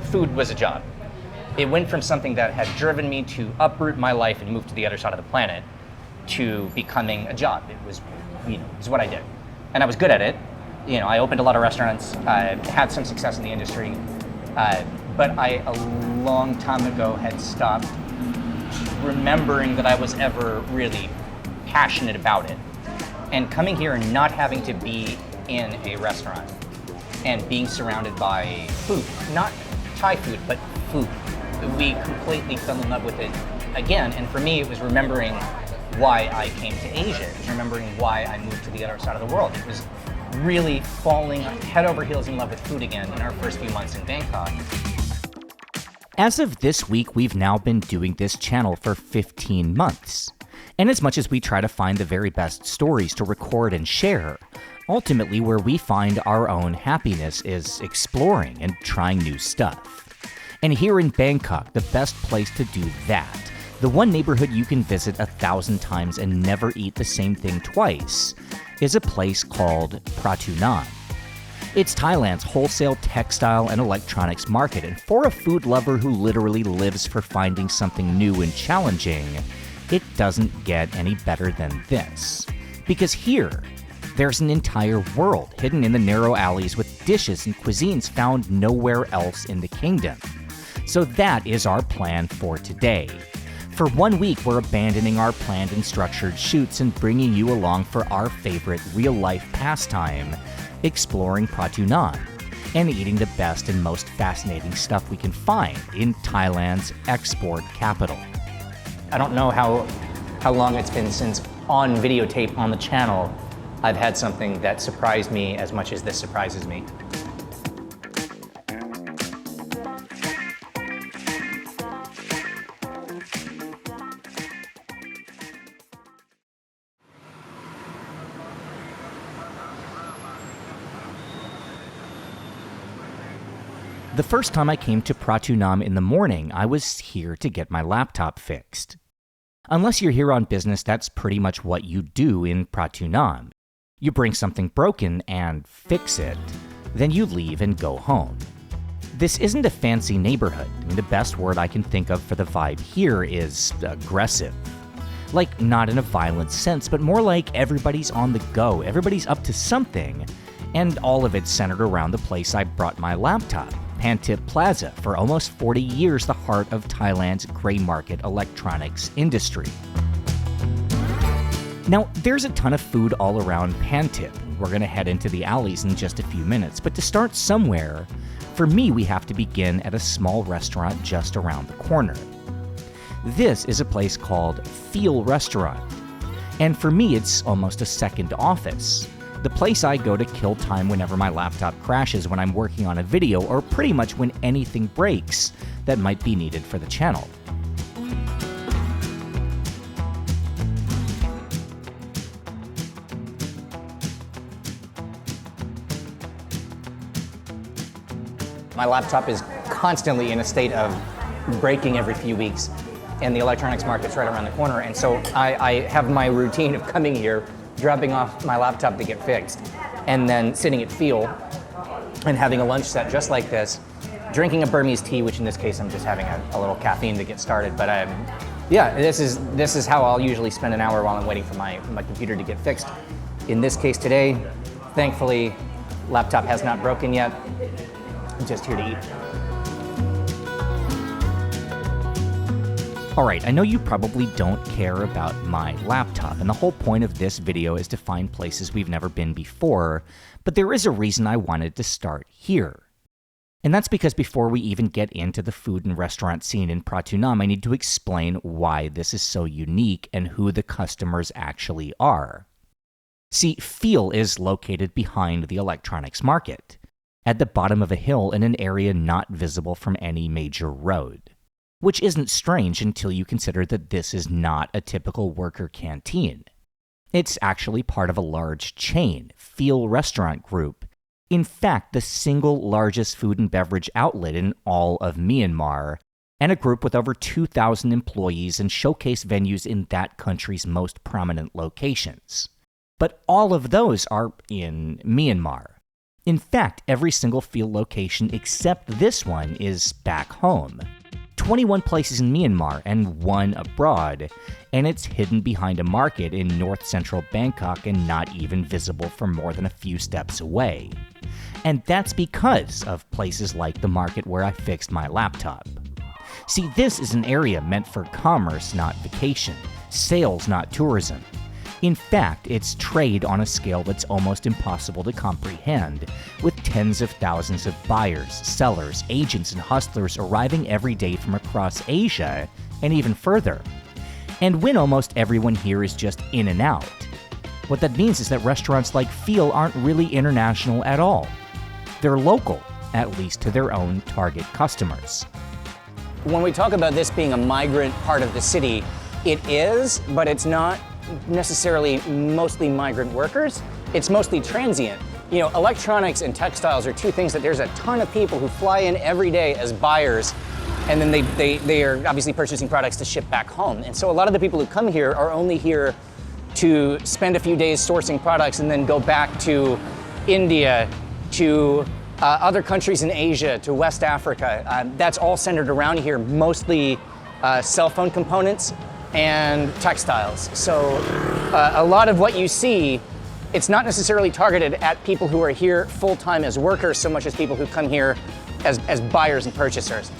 food was a job. It went from something that had driven me to uproot my life and move to the other side of the planet to becoming a job. It was, it was what I did. And I was good at it. I opened a lot of restaurants, had some success in the industry, but I, a long time ago, had stopped remembering that I was ever really passionate about it. And coming here and not having to be in a restaurant and being surrounded by food, not Thai food, but food. We completely fell in love with it again, and for me it was remembering why I came to Asia. It was remembering why I moved to the other side of the world. It was really falling head over heels in love with food again in our first few months in Bangkok. As of this week, we've now been doing this channel for 15 months. And as much as we try to find the very best stories to record and share, ultimately where we find our own happiness is exploring and trying new stuff. And here in Bangkok, the best place to do that, the one neighborhood you can visit 1,000 times and never eat the same thing twice, is a place called Pratunam. It's Thailand's wholesale textile and electronics market, and for a food lover who literally lives for finding something new and challenging, it doesn't get any better than this. Because here, there's an entire world hidden in the narrow alleys with dishes and cuisines found nowhere else in the kingdom. So that is our plan for today. For 1 week, we're abandoning our planned and structured shoots and bringing you along for our favorite real-life pastime, exploring Pratunam and eating the best and most fascinating stuff we can find in Thailand's export capital. I don't know how long it's been since on videotape on the channel I've had something that surprised me as much as this surprises me. The first time I came to Pratunam in the morning, I was here to get my laptop fixed. Unless you're here on business, that's pretty much what you do in Pratunam. You bring something broken and fix it, then you leave and go home. This isn't a fancy neighborhood. The best word I can think of for the vibe here is aggressive. Like, not in a violent sense, but more like everybody's on the go, everybody's up to something, and all of it's centered around the place I brought my laptop. Pantip Plaza, for almost 40 years the heart of Thailand's gray market electronics industry. Now, there's a ton of food all around Pantip. We're going to head into the alleys in just a few minutes, but to start somewhere, for me we have to begin at a small restaurant just around the corner. This is a place called Feel Restaurant, and for me it's almost a second office. The place I go to kill time whenever my laptop crashes when I'm working on a video, or pretty much when anything breaks that might be needed for the channel. My laptop is constantly in a state of breaking every few weeks, and the electronics market's right around the corner, and so I have my routine of coming here, dropping off my laptop to get fixed, and then sitting at Feel and having a lunch set just like this, drinking a Burmese tea, which in this case I'm just having a little caffeine to get started. But yeah, this is how I'll usually spend an hour while I'm waiting for my computer to get fixed. In this case today, thankfully, laptop has not broken yet. I'm just here to eat. Alright, I know you probably don't care about my laptop, and the whole point of this video is to find places we've never been before, but there is a reason I wanted to start here. And that's because before we even get into the food and restaurant scene in Pratunam, I need to explain why this is so unique and who the customers actually are. See, Feel is located behind the electronics market, at the bottom of a hill in an area not visible from any major road. Which isn't strange until you consider that this is not a typical worker canteen. It's actually part of a large chain, Feel Restaurant Group. In fact, the single largest food and beverage outlet in all of Myanmar, and a group with over 2,000 employees and showcase venues in that country's most prominent locations. But all of those are in Myanmar. In fact, every single field location except this one is back home. 21 places in Myanmar and 1 abroad, and it's hidden behind a market in north-central Bangkok and not even visible for more than a few steps away. And that's because of places like the market where I fixed my laptop. See, this is an area meant for commerce, not vacation, sales, not tourism. In fact, it's trade on a scale that's almost impossible to comprehend, with tens of thousands of buyers, sellers, agents, and hustlers arriving every day from across Asia and even further. And when almost everyone here is just in and out, what that means is that restaurants like Feel aren't really international at all. They're local, at least to their own target customers. When we talk about this being a migrant part of the city, it is, but it's not necessarily mostly migrant workers. It's mostly transient. You know, electronics and textiles are two things that there's a ton of people who fly in every day as buyers, and then they are obviously purchasing products to ship back home. And so a lot of the people who come here are only here to spend a few days sourcing products and then go back to India, to other countries in Asia, to West Africa. That's all centered around here, mostly cell phone components and textiles. So a lot of what you see, it's not necessarily targeted at people who are here full-time as workers so much as people who come here as buyers and purchasers.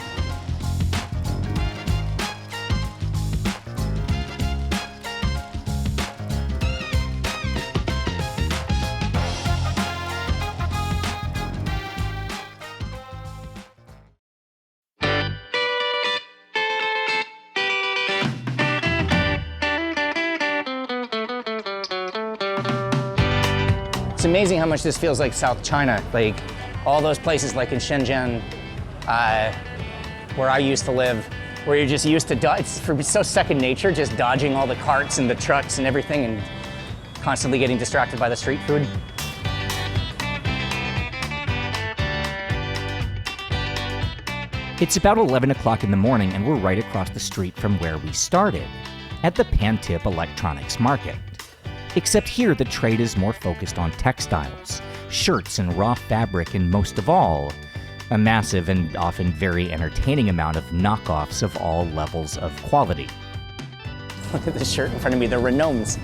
It's amazing how much this feels like South China, like all those places like in Xinjiang, where I used to live, where you're just used to, it's so second nature, just dodging all the carts and the trucks and everything and constantly getting distracted by the street food. It's about 11 o'clock in the morning and we're right across the street from where we started, at the Pantip Electronics Market. Except here, the trade is more focused on textiles, shirts and raw fabric, and most of all, a massive and often very entertaining amount of knockoffs of all levels of quality. Look at this shirt in front of me, the Renoms.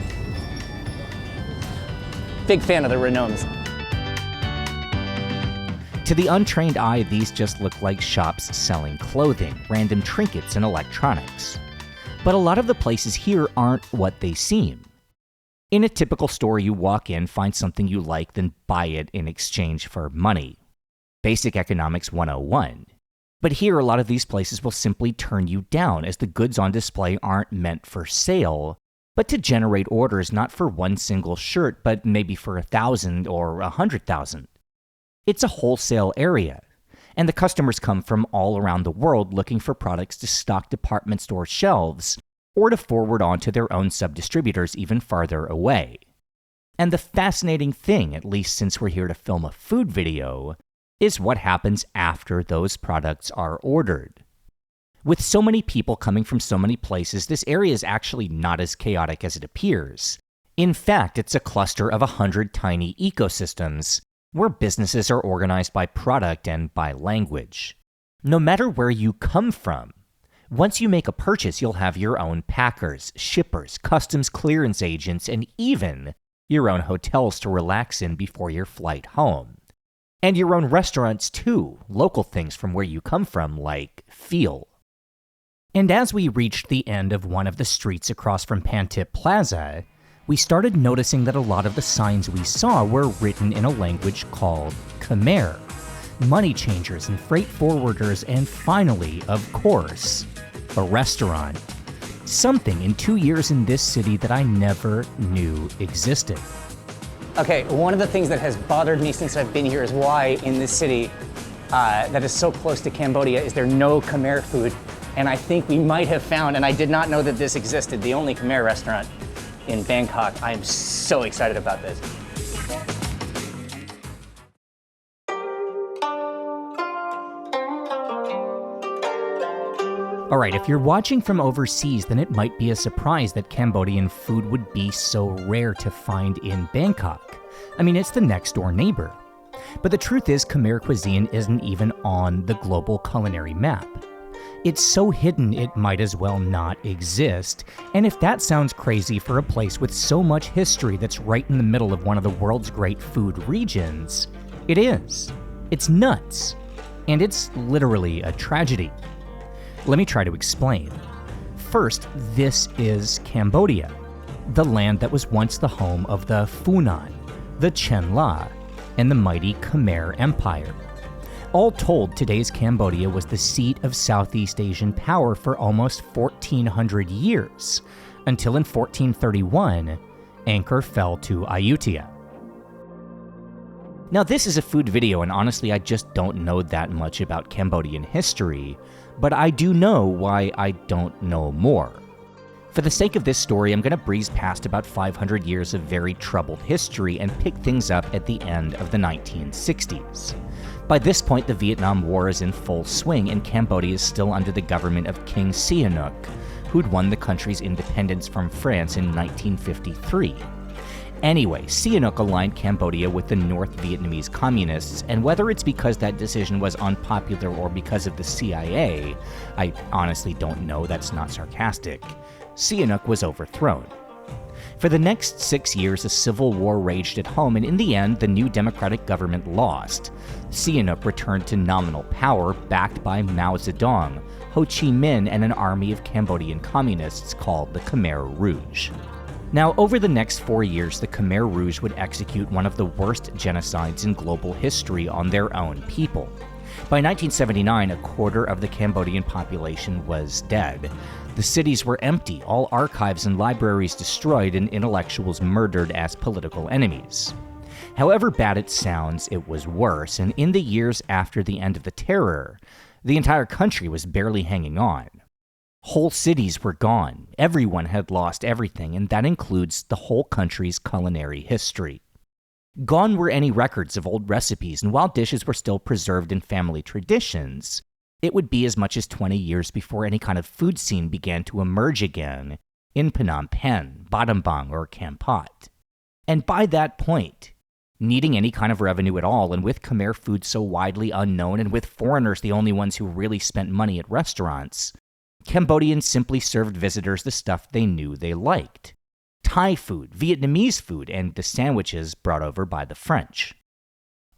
Big fan of the Renoms. To the untrained eye, these just look like shops selling clothing, random trinkets, and electronics. But a lot of the places here aren't what they seem. In a typical store, you walk in, find something you like, then buy it in exchange for money. Basic Economics 101. But here, a lot of these places will simply turn you down as the goods on display aren't meant for sale, but to generate orders not for one single shirt, but maybe for 1,000 or 100,000. It's a wholesale area, and the customers come from all around the world looking for products to stock department store shelves or to forward on to their own sub-distributors even farther away. And the fascinating thing, at least since we're here to film a food video, is what happens after those products are ordered. With so many people coming from so many places, this area is actually not as chaotic as it appears. In fact, it's a cluster of 100 tiny ecosystems, where businesses are organized by product and by language. No matter where you come from, once you make a purchase, you'll have your own packers, shippers, customs clearance agents, and even your own hotels to relax in before your flight home. And your own restaurants too, local things from where you come from, like Feel. And as we reached the end of one of the streets across from Pantip Plaza, we started noticing that a lot of the signs we saw were written in a language called Khmer. Money changers and freight forwarders, and finally, of course, a restaurant. Something in 2 years in this city that I never knew existed. Okay, one of the things that has bothered me since I've been here is why in this city that is so close to Cambodia is there no Khmer food. And I think we might have found, and I did not know that this existed, the only Khmer restaurant in Bangkok. I am so excited about this. Alright, if you're watching from overseas, then it might be a surprise that Cambodian food would be so rare to find in Bangkok. I mean, it's the next door neighbor. But the truth is, Khmer cuisine isn't even on the global culinary map. It's so hidden it might as well not exist, and if that sounds crazy for a place with so much history that's right in the middle of one of the world's great food regions, it is. It's nuts. And it's literally a tragedy. Let me try to explain. First, this is Cambodia, the land that was once the home of the Funan, the Chen La, and the mighty Khmer Empire. All told, today's Cambodia was the seat of Southeast Asian power for almost 1,400 years, until in 1431, Angkor fell to Ayutthaya. Now, this is a food video, and honestly, I just don't know that much about Cambodian history, but I do know why I don't know more. For the sake of this story, I'm going to breeze past about 500 years of very troubled history and pick things up at the end of the 1960s. By this point, the Vietnam War is in full swing, and Cambodia is still under the government of King Sihanouk, who'd won the country's independence from France in 1953. Anyway, Sihanouk aligned Cambodia with the North Vietnamese communists, and whether it's because that decision was unpopular or because of the CIA, I honestly don't know, that's not sarcastic, Sihanouk was overthrown. For the next 6 years, a civil war raged at home, and in the end, the new democratic government lost. Sihanouk returned to nominal power, backed by Mao Zedong, Ho Chi Minh, and an army of Cambodian communists called the Khmer Rouge. Now, over the next 4 years, the Khmer Rouge would execute one of the worst genocides in global history on their own people. By 1979, a quarter of the Cambodian population was dead. The cities were empty, all archives and libraries destroyed, and intellectuals murdered as political enemies. However bad it sounds, it was worse, and in the years after the end of the terror, the entire country was barely hanging on. Whole cities were gone, everyone had lost everything, and that includes the whole country's culinary history. Gone were any records of old recipes, and while dishes were still preserved in family traditions, it would be as much as 20 years before any kind of food scene began to emerge again in Phnom Penh, Battambang, or Kampot. And by that point, needing any kind of revenue at all, and with Khmer food so widely unknown, and with foreigners the only ones who really spent money at restaurants, Cambodians simply served visitors the stuff they knew they liked. Thai food, Vietnamese food, and the sandwiches brought over by the French.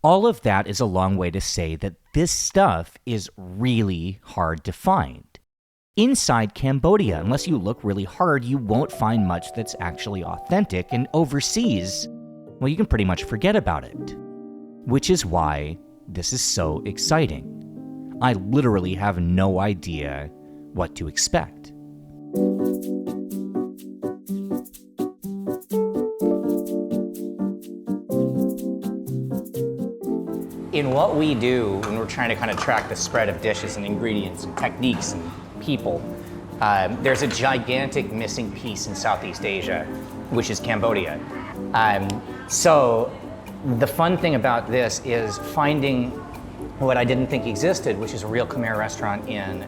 All of that is a long way to say that this stuff is really hard to find. Inside Cambodia, unless you look really hard, you won't find much that's actually authentic, and overseas, well, you can pretty much forget about it. Which is why this is so exciting. I literally have no idea what to expect. In what we do when we're trying to kind of track the spread of dishes and ingredients and techniques and people, there's a gigantic missing piece in Southeast Asia, which is Cambodia. So the fun thing about this is finding what I didn't think existed, which is a real Khmer restaurant in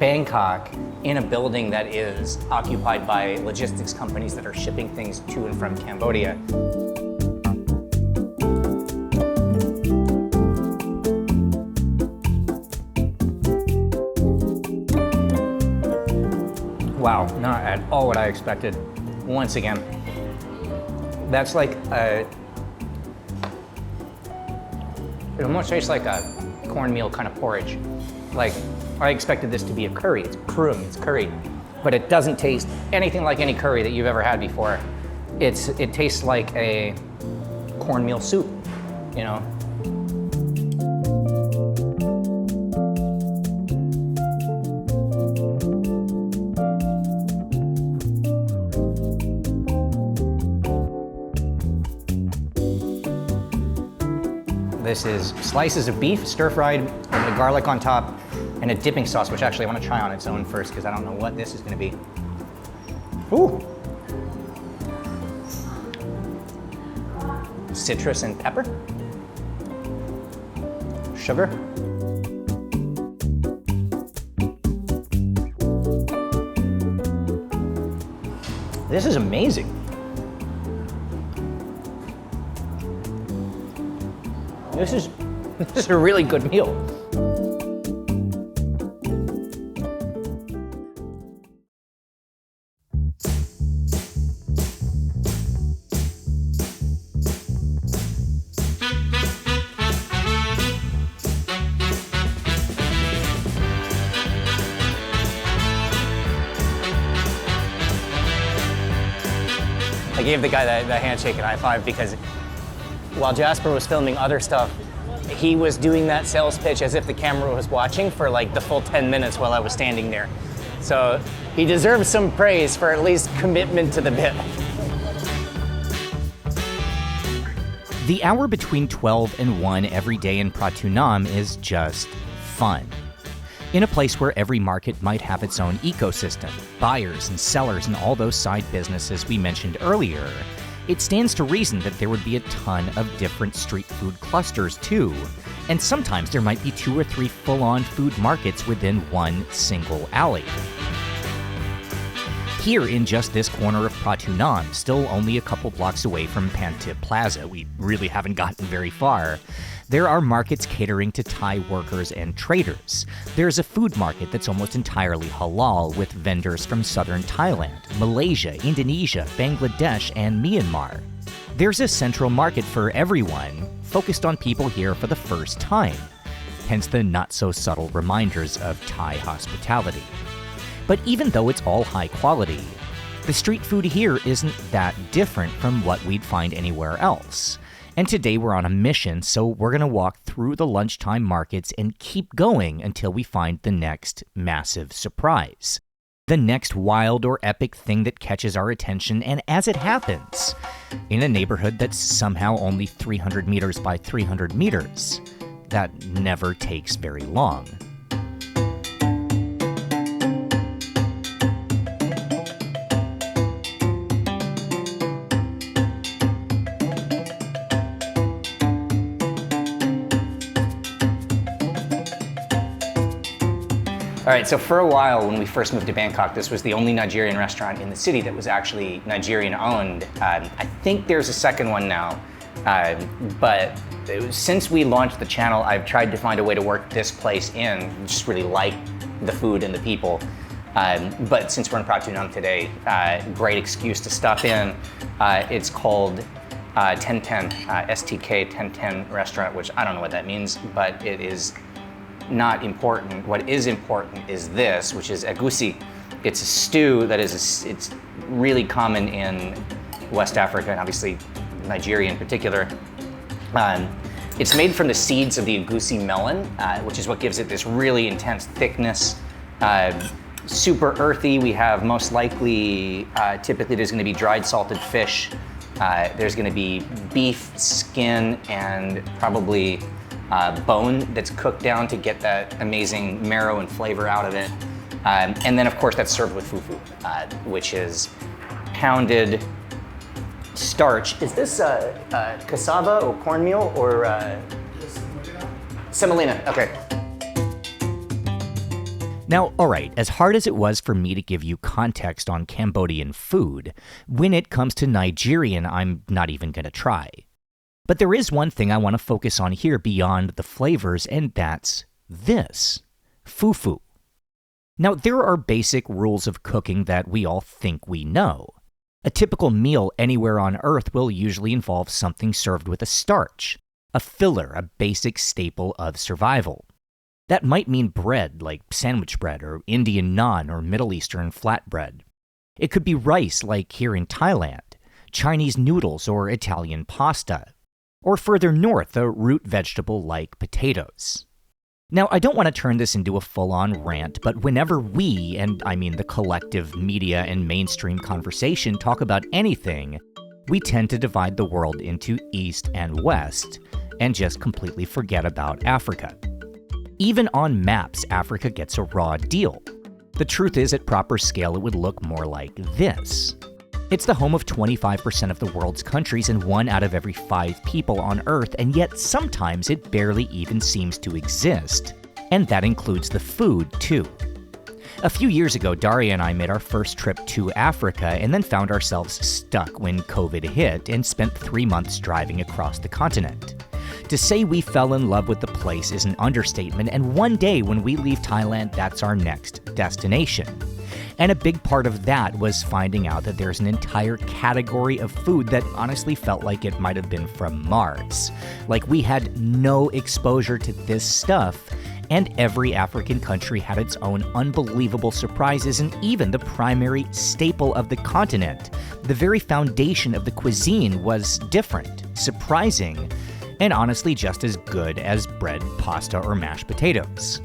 Bangkok, in a building that is occupied by logistics companies that are shipping things to and from Cambodia. Wow, not at all what I expected. Once again, that's like it almost tastes like a cornmeal kind of porridge. Like, I expected this to be a curry. It's krum, it's curry. But it doesn't taste anything like any curry that you've ever had before. It tastes like a cornmeal soup, you know? This is slices of beef, stir-fried, with the garlic on top, and a dipping sauce, which actually I want to try on its own first, because I don't know what this is going to be. Ooh! Citrus and pepper. Sugar. This is amazing. This is a really good meal. I gave the guy the handshake and high five because while Jaspar was filming other stuff, he was doing that sales pitch as if the camera was watching for like the full 10 minutes while I was standing there. So he deserves some praise for at least commitment to the bit. The hour between 12 and 1 every day in Pratunam is just fun. In a place where every market might have its own ecosystem, buyers and sellers and all those side businesses we mentioned earlier, it stands to reason that there would be a ton of different street food clusters too, and sometimes there might be 2 or 3 full-on food markets within one single alley. Here in just this corner of Pratunam, still only a couple blocks away from Pantip Plaza, we really haven't gotten very far, there are markets catering to Thai workers and traders. There's a food market that's almost entirely halal with vendors from southern Thailand, Malaysia, Indonesia, Bangladesh, and Myanmar. There's a central market for everyone, focused on people here for the first time, hence the not-so-subtle reminders of Thai hospitality. But even though it's all high quality, the street food here isn't that different from what we'd find anywhere else. And today we're on a mission, so we're going to walk through the lunchtime markets and keep going until we find the next massive surprise. The next wild or epic thing that catches our attention, and as it happens, in a neighborhood that's somehow only 300 meters by 300 meters. That never takes very long. All right, so for a while when we first moved to Bangkok, this was the only Nigerian restaurant in the city that was actually Nigerian owned. I think there's a second one now, but since we launched the channel, I've tried to find a way to work this place in. Just really like the food and the people. But since we're in Pratunam today, great excuse to stop in. It's called 1010, STK 1010 restaurant, which I don't know what that means, but it is not important. What is important is this, which is egusi. It's a stew that it's really common in West Africa and obviously Nigeria in particular. It's made from the seeds of the egusi melon, which is what gives it this really intense thickness. Super earthy. We have most likely, typically there's going to be dried salted fish. There's going to be beef skin and probably bone that's cooked down to get that amazing marrow and flavor out of it. And then of course that's served with fufu, which is pounded starch. Is this cassava or cornmeal or semolina? Okay. Now, alright, as hard as it was for me to give you context on Cambodian food, when it comes to Nigerian, I'm not even gonna try. But there is one thing I want to focus on here beyond the flavors, and that's this: fufu. Now, there are basic rules of cooking that we all think we know. A typical meal anywhere on Earth will usually involve something served with a starch, a filler, a basic staple of survival. That might mean bread, like sandwich bread, or Indian naan, or Middle Eastern flatbread. It could be rice, like here in Thailand, Chinese noodles, or Italian pasta. Or further north, a root vegetable like potatoes. Now, I don't want to turn this into a full-on rant, but whenever we, and I mean the collective media and mainstream conversation, talk about anything, we tend to divide the world into East and West, and just completely forget about Africa. Even on maps, Africa gets a raw deal. The truth is, at proper scale, it would look more like this. It's the home of 25% of the world's countries and 1 out of every 5 people on Earth, and yet sometimes it barely even seems to exist. And that includes the food, too. A few years ago, Daria and I made our first trip to Africa and then found ourselves stuck when COVID hit and spent 3 months driving across the continent. To say we fell in love with the place is an understatement, and one day when we leave Thailand, that's our next destination. And a big part of that was finding out that there's an entire category of food that honestly felt like it might have been from Mars. Like we had no exposure to this stuff, and every African country had its own unbelievable surprises, and even the primary staple of the continent, the very foundation of the cuisine, was different, surprising, and honestly just as good as bread, pasta, or mashed potatoes.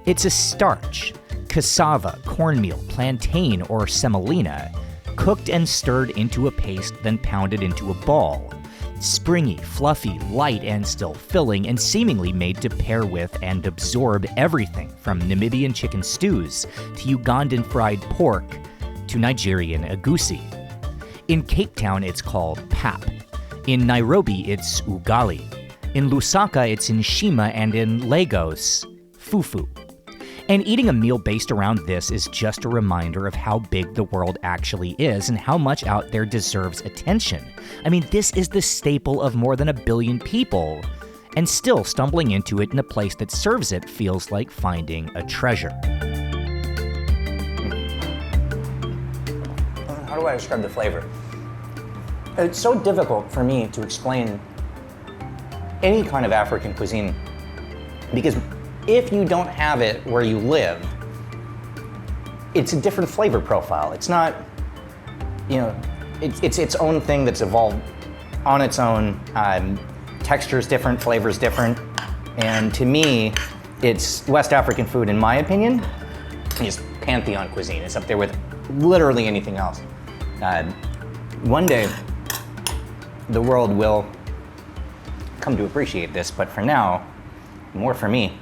It's a starch, cassava, cornmeal, plantain, or semolina, cooked and stirred into a paste, then pounded into a ball. Springy, fluffy, light, and still filling, and seemingly made to pair with and absorb everything from Namibian chicken stews to Ugandan fried pork to Nigerian egusi. In Cape Town, it's called pap. In Nairobi, it's ugali. In Lusaka, it's nshima, and in Lagos, fufu. And eating a meal based around this is just a reminder of how big the world actually is and how much out there deserves attention. I mean, this is the staple of more than 1 billion people, and still stumbling into it in a place that serves it feels like finding a treasure. How do I describe the flavor? It's so difficult for me to explain any kind of African cuisine because if you don't have it where you live, it's a different flavor profile. It's not, it's its own thing that's evolved on its own. Texture's different, flavor's different. And to me, it's West African food, in my opinion, is pantheon cuisine. It's up there with literally anything else. One day, the world will come to appreciate this, but for now, more for me.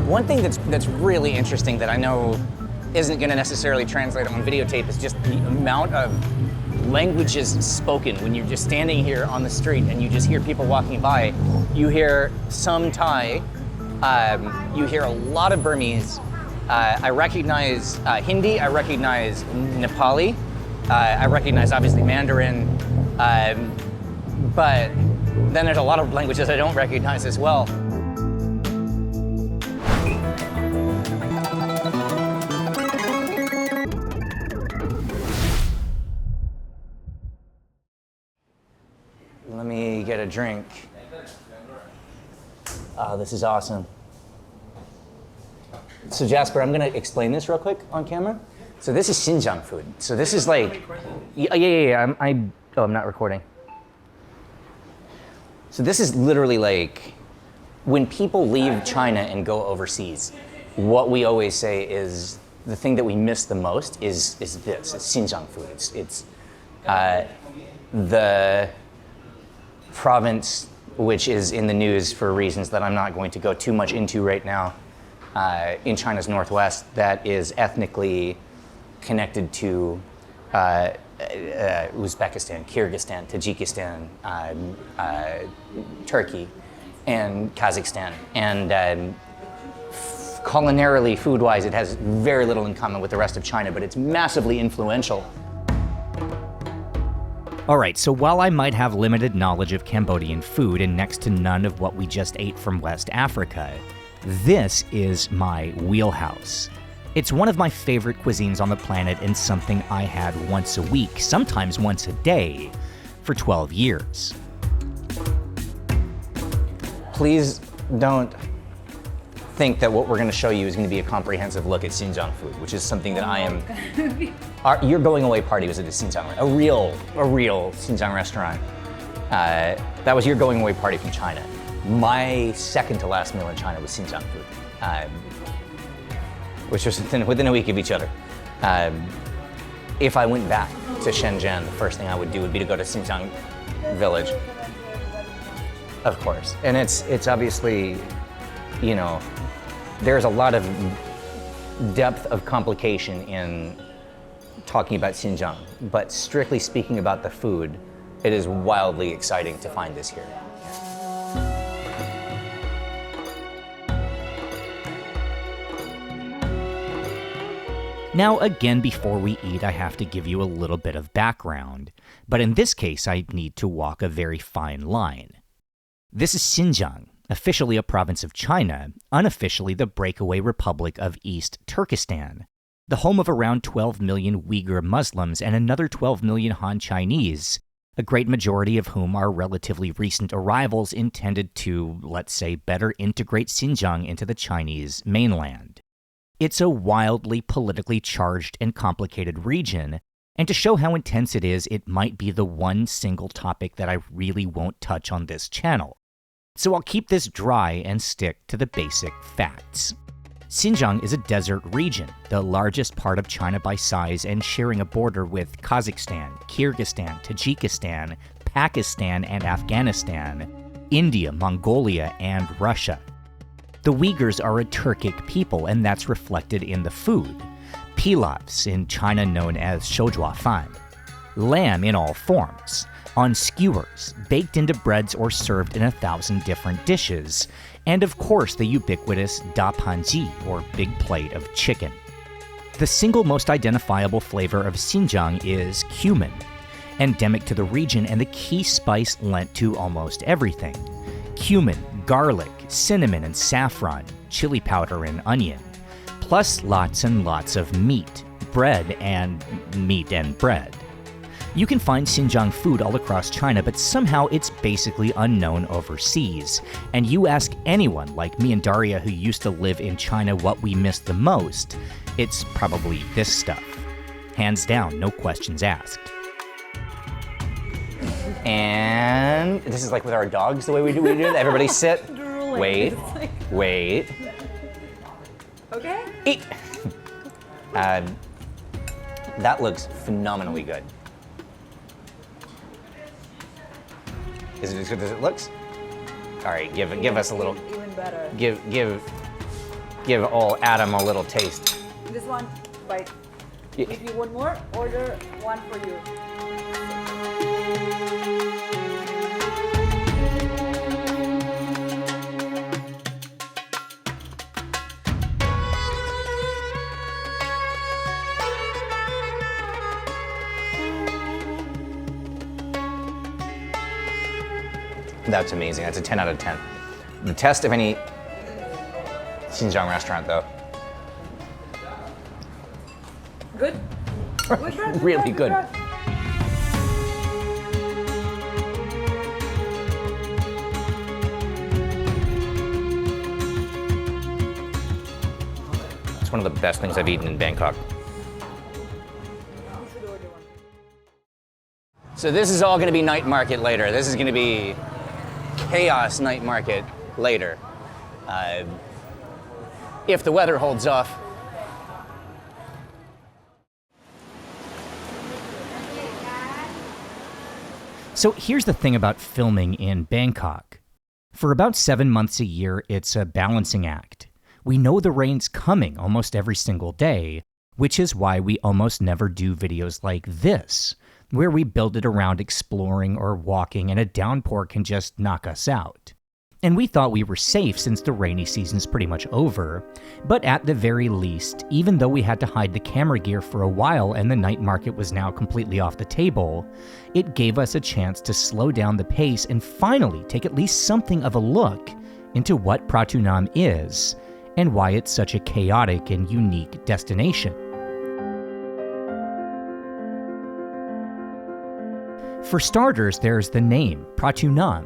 One thing that's really interesting that I know isn't going to necessarily translate on videotape is just the amount of languages spoken when you're just standing here on the street and you just hear people walking by. You hear some Thai, you hear a lot of Burmese. I recognize Hindi, I recognize Nepali, I recognize obviously Mandarin, but then there's a lot of languages I don't recognize as well. Let me get a drink. Oh, this is awesome. So Jaspar, I'm gonna explain this real quick on camera. So this is Xinjiang food. So this is like, yeah. I'm not recording. So this is literally like, when people leave China and go overseas, what we always say is the thing that we miss the most is this. It's Xinjiang food. It's the province which is in the news for reasons that I'm not going to go too much into right now, in China's northwest, that is ethnically connected to Uzbekistan, Kyrgyzstan, Tajikistan, Turkey, and Kazakhstan. And culinarily, food-wise, it has very little in common with the rest of China, but it's massively influential. Alright, so while I might have limited knowledge of Cambodian food and next to none of what we just ate from West Africa, this is my wheelhouse. It's one of my favorite cuisines on the planet and something I had once a week, sometimes once a day, for 12 years. Please don't think that what we're going to show you is going to be a comprehensive look at Xinjiang food, which is something that I am. Your going away party was at a Xinjiang, a real Xinjiang restaurant. That was your going away party from China. My second to last meal in China was Xinjiang food, which was within a week of each other. If I went back to Shenzhen, the first thing I would do would be to go to Xinjiang village, of course. And it's obviously, there's a lot of depth of complication in talking about Xinjiang, but strictly speaking about the food, it is wildly exciting to find this here. Now, again, before we eat, I have to give you a little bit of background, but in this case, I need to walk a very fine line. This is Xinjiang, officially a province of China, unofficially the breakaway republic of East Turkestan, the home of around 12 million Uighur Muslims and another 12 million Han Chinese, a great majority of whom are relatively recent arrivals intended to, let's say, better integrate Xinjiang into the Chinese mainland. It's a wildly politically charged and complicated region, and to show how intense it is, it might be the one single topic that I really won't touch on this channel. So I'll keep this dry and stick to the basic facts. Xinjiang is a desert region, the largest part of China by size and sharing a border with Kazakhstan, Kyrgyzstan, Tajikistan, Pakistan and Afghanistan, India, Mongolia, and Russia. The Uyghurs are a Turkic people, and that's reflected in the food. Pilafs, in China known as shoujuafan, lamb in all forms, on skewers, baked into breads or served in 1,000 different dishes, and of course the ubiquitous da panji, or big plate of chicken. The single most identifiable flavor of Xinjiang is cumin, endemic to the region and the key spice lent to almost everything. Cumin, garlic, cinnamon and saffron, chili powder and onion, plus lots and lots of meat, bread and bread. You can find Xinjiang food all across China, but somehow it's basically unknown overseas. And you ask anyone like me and Daria who used to live in China what we miss the most, it's probably this stuff. Hands down, no questions asked. And this is like with our dogs, the way we do it. Everybody sit. Wait. Okay. Eat. That looks phenomenally good. Is it as good as it looks? All right, give us a little. Even better. Give old Adam a little taste. This one, bite. Yeah. If you want more, order one for you. That's amazing. That's a 10 out of 10. The test of any Xinjiang restaurant, though. Good? Really good. It's one of the best things I've eaten in Bangkok. So this is all going to be night market later. This is going to be chaos night market later. If the weather holds off. So here's the thing about filming in Bangkok. For about 7 months a year, it's a balancing act. We know the rain's coming almost every single day, which is why we almost never do videos like this, where we build it around exploring or walking and a downpour can just knock us out. And we thought we were safe since the rainy season's pretty much over, but at the very least, even though we had to hide the camera gear for a while and the night market was now completely off the table, it gave us a chance to slow down the pace and finally take at least something of a look into what Pratunam is and why it's such a chaotic and unique destination. For starters, there's the name, Pratunam,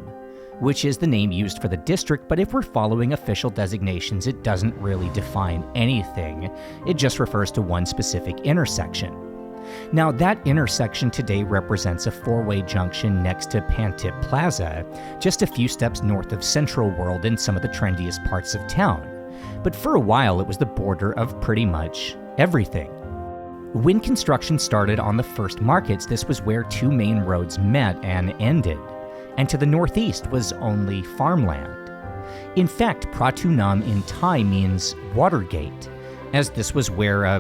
which is the name used for the district, but if we're following official designations, it doesn't really define anything. It just refers to one specific intersection. Now, that intersection today represents a four-way junction next to Pantip Plaza, just a few steps north of Central World in some of the trendiest parts of town. But for a while, it was the border of pretty much everything. When construction started on the first markets, this was where two main roads met and ended, and to the northeast was only farmland. In fact, Pratunam in Thai means Watergate, as this was where a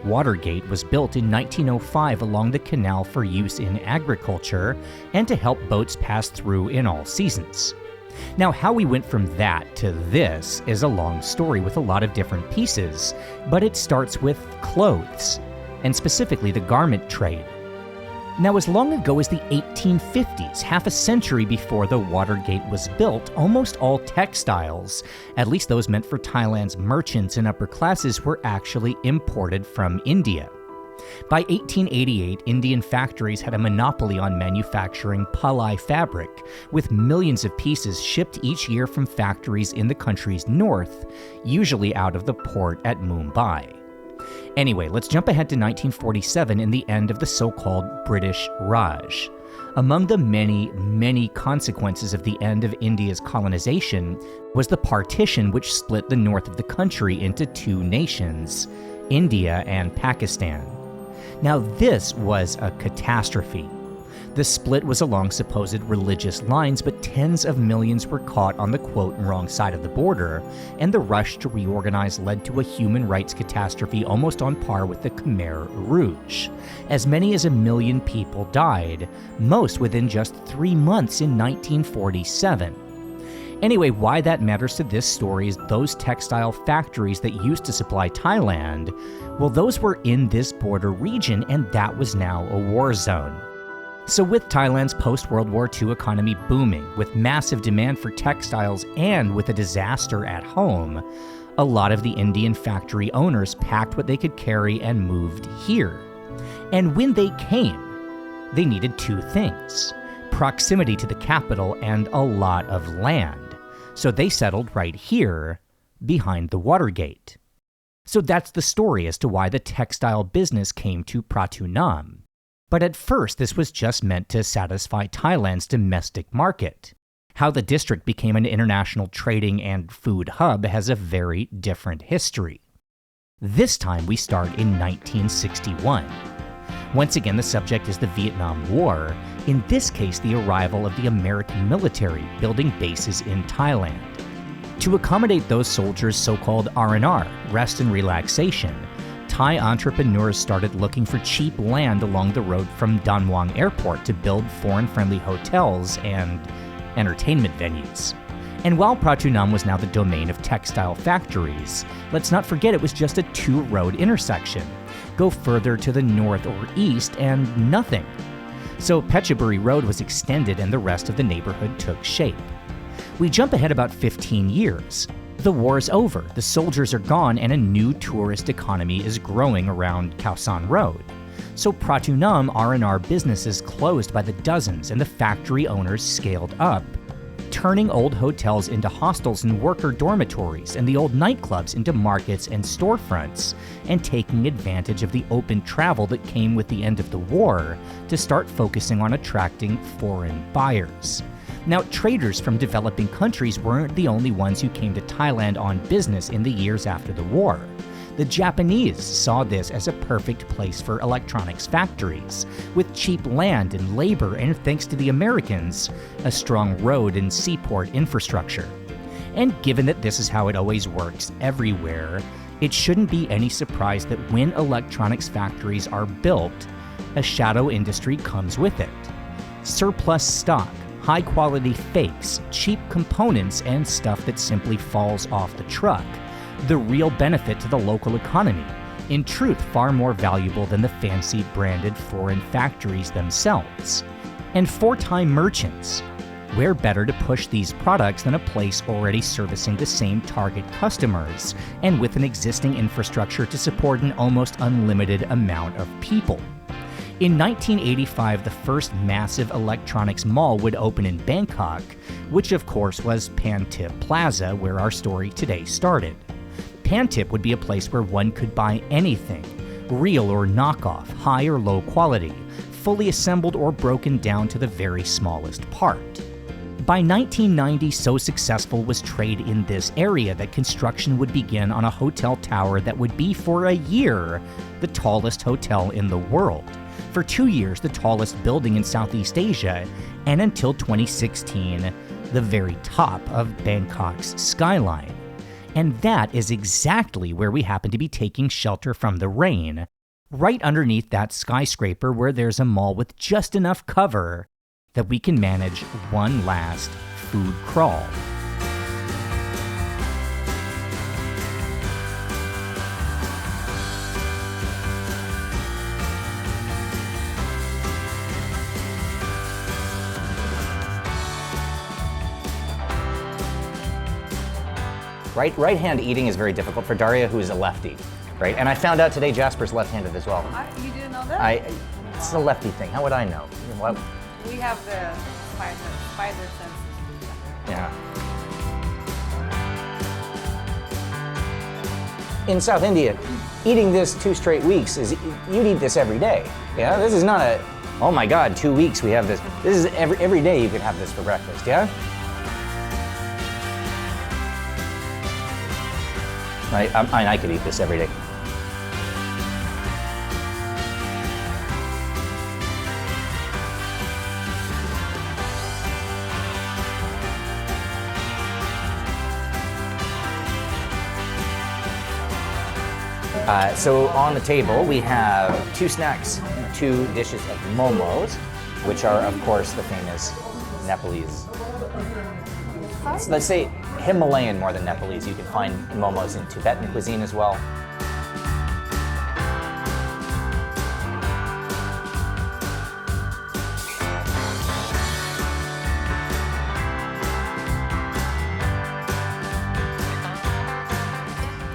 Watergate was built in 1905 along the canal for use in agriculture and to help boats pass through in all seasons. Now, how we went from that to this is a long story with a lot of different pieces, but it starts with clothes, and specifically the garment trade. Now, as long ago as the 1850s, half a century before the Watergate was built, almost all textiles, at least those meant for Thailand's merchants and upper classes, were actually imported from India. By 1888, Indian factories had a monopoly on manufacturing palai fabric, with millions of pieces shipped each year from factories in the country's north, usually out of the port at Mumbai. Anyway, let's jump ahead to 1947 and the end of the so-called British Raj. Among the many, many consequences of the end of India's colonization was the partition which split the north of the country into two nations, India and Pakistan. Now, this was a catastrophe. The split was along supposed religious lines, but tens of millions were caught on the quote wrong side of the border, and the rush to reorganize led to a human rights catastrophe almost on par with the Khmer Rouge. As many as 1 million people died, most within just 3 months in 1947. Anyway, why that matters to this story is those textile factories that used to supply Thailand, well, those were in this border region, and that was now a war zone. So with Thailand's post-World War II economy booming, with massive demand for textiles and with a disaster at home, a lot of the Indian factory owners packed what they could carry and moved here. And when they came, they needed two things: proximity to the capital and a lot of land. So they settled right here, behind the Watergate. So that's the story as to why the textile business came to Pratunam. But at first, this was just meant to satisfy Thailand's domestic market. How the district became an international trading and food hub has a very different history. This time we start in 1961. Once again, the subject is the Vietnam War, in this case the arrival of the American military building bases in Thailand. To accommodate those soldiers' so-called R&R, rest and relaxation, Thai entrepreneurs started looking for cheap land along the road from Da Nang Airport to build foreign-friendly hotels and entertainment venues. And while Pratunam was now the domain of textile factories, let's not forget it was just a two-road intersection. Go further to the north or east and nothing. So Phetchaburi Road was extended and the rest of the neighborhood took shape. We jump ahead about 15 years. The war is over, the soldiers are gone, and a new tourist economy is growing around Khao San Road. So Pratunam R&R businesses closed by the dozens and the factory owners scaled up, turning old hotels into hostels and worker dormitories and the old nightclubs into markets and storefronts, and taking advantage of the open travel that came with the end of the war to start focusing on attracting foreign buyers. Now, traders from developing countries weren't the only ones who came to Thailand on business in the years after the war. The Japanese saw this as a perfect place for electronics factories, with cheap land and labor, and thanks to the Americans, a strong road and seaport infrastructure. And given that this is how it always works everywhere, it shouldn't be any surprise that when electronics factories are built, a shadow industry comes with it. Surplus stock, high-quality fakes, cheap components, and stuff that simply falls off the truck. The real benefit to the local economy. In truth, far more valuable than the fancy branded foreign factories themselves. And for Thai merchants, where better to push these products than a place already servicing the same target customers, and with an existing infrastructure to support an almost unlimited amount of people. In 1985, the first massive electronics mall would open in Bangkok, which of course was Pantip Plaza, where our story today started. Pantip would be a place where one could buy anything, real or knockoff, high or low quality, fully assembled or broken down to the very smallest part. By 1990, so successful was trade in this area that construction would begin on a hotel tower that would be, for a year, the tallest hotel in the world. For 2 years, the tallest building in Southeast Asia, and until 2016, the very top of Bangkok's skyline. And that is exactly where we happen to be taking shelter from the rain, right underneath that skyscraper where there's a mall with just enough cover that we can manage one last food crawl. Right-hand eating is very difficult for Daria, who is a lefty, right? And I found out today Jasper's left-handed as well. You didn't know that? It's a lefty thing. How would I know? What? We have the spider sense. Yeah. In South India, eating this 2 straight weeks is, you'd eat this every day. Yeah, this is not a, oh my God, 2 weeks we have this. This is every day you could have this for breakfast, yeah? I could eat this every day. So on the table we have 2 snacks, 2 dishes of momos, which are of course the famous Nepalese. Let's say Himalayan more than Nepalese. You can find momos in Tibetan cuisine as well.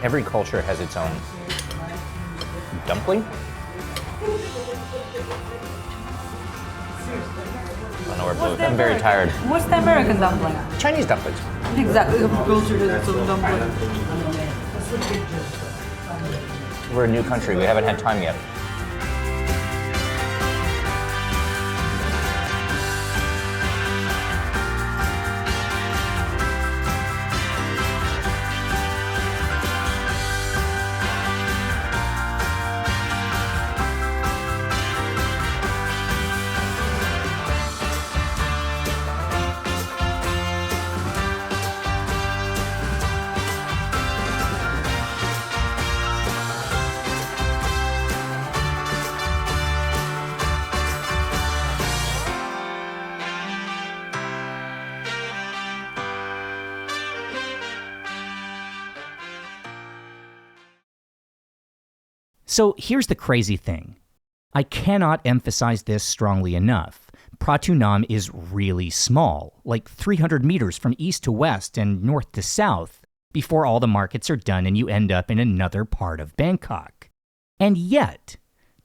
Every culture has its own dumpling. I don't know where blue. I'm very tired. What's the American dumpling? Chinese dumplings. Exactly. Culture has its own dumpling. We're a new country. We haven't had time yet. So here's the crazy thing. I cannot emphasize this strongly enough. Pratunam is really small, like 300 meters from east to west and north to south, before all the markets are done and you end up in another part of Bangkok. And yet,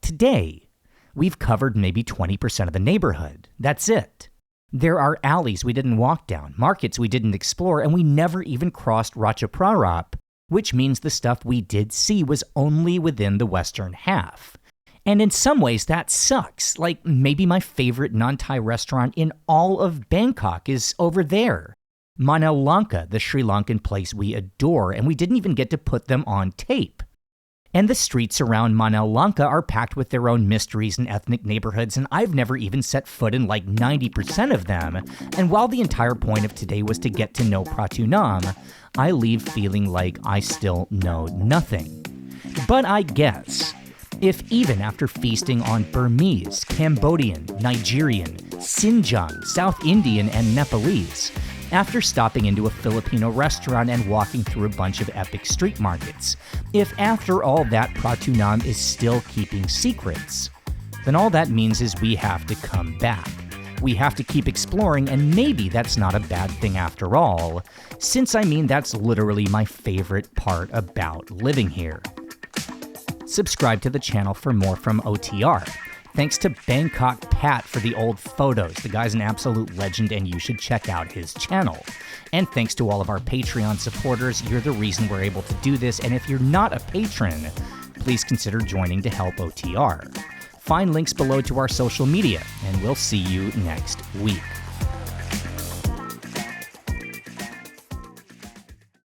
today, we've covered maybe 20% of the neighborhood. That's it. There are alleys we didn't walk down, markets we didn't explore, and we never even crossed Ratchaprarap, which means the stuff we did see was only within the western half. And in some ways that sucks. Like maybe my favorite non-Thai restaurant in all of Bangkok is over there. Manel Lanka, the Sri Lankan place we adore, and we didn't even get to put them on tape. And the streets around Manel Lanka are packed with their own mysteries and ethnic neighborhoods, and I've never even set foot in like 90% of them. And while the entire point of today was to get to know Pratunam, I leave feeling like I still know nothing. But I guess, if even after feasting on Burmese, Cambodian, Nigerian, Xinjiang, South Indian, and Nepalese, after stopping into a Filipino restaurant and walking through a bunch of epic street markets, if after all that Pratunam is still keeping secrets, then all that means is we have to come back. We have to keep exploring, and maybe that's not a bad thing after all, since I mean that's literally my favorite part about living here. Subscribe to the channel for more from OTR. Thanks to Bangkok Pat for the old photos. The guy's an absolute legend and you should check out his channel. And thanks to all of our Patreon supporters. You're the reason we're able to do this. And if you're not a patron, please consider joining to help OTR. Find links below to our social media, and we'll see you next week.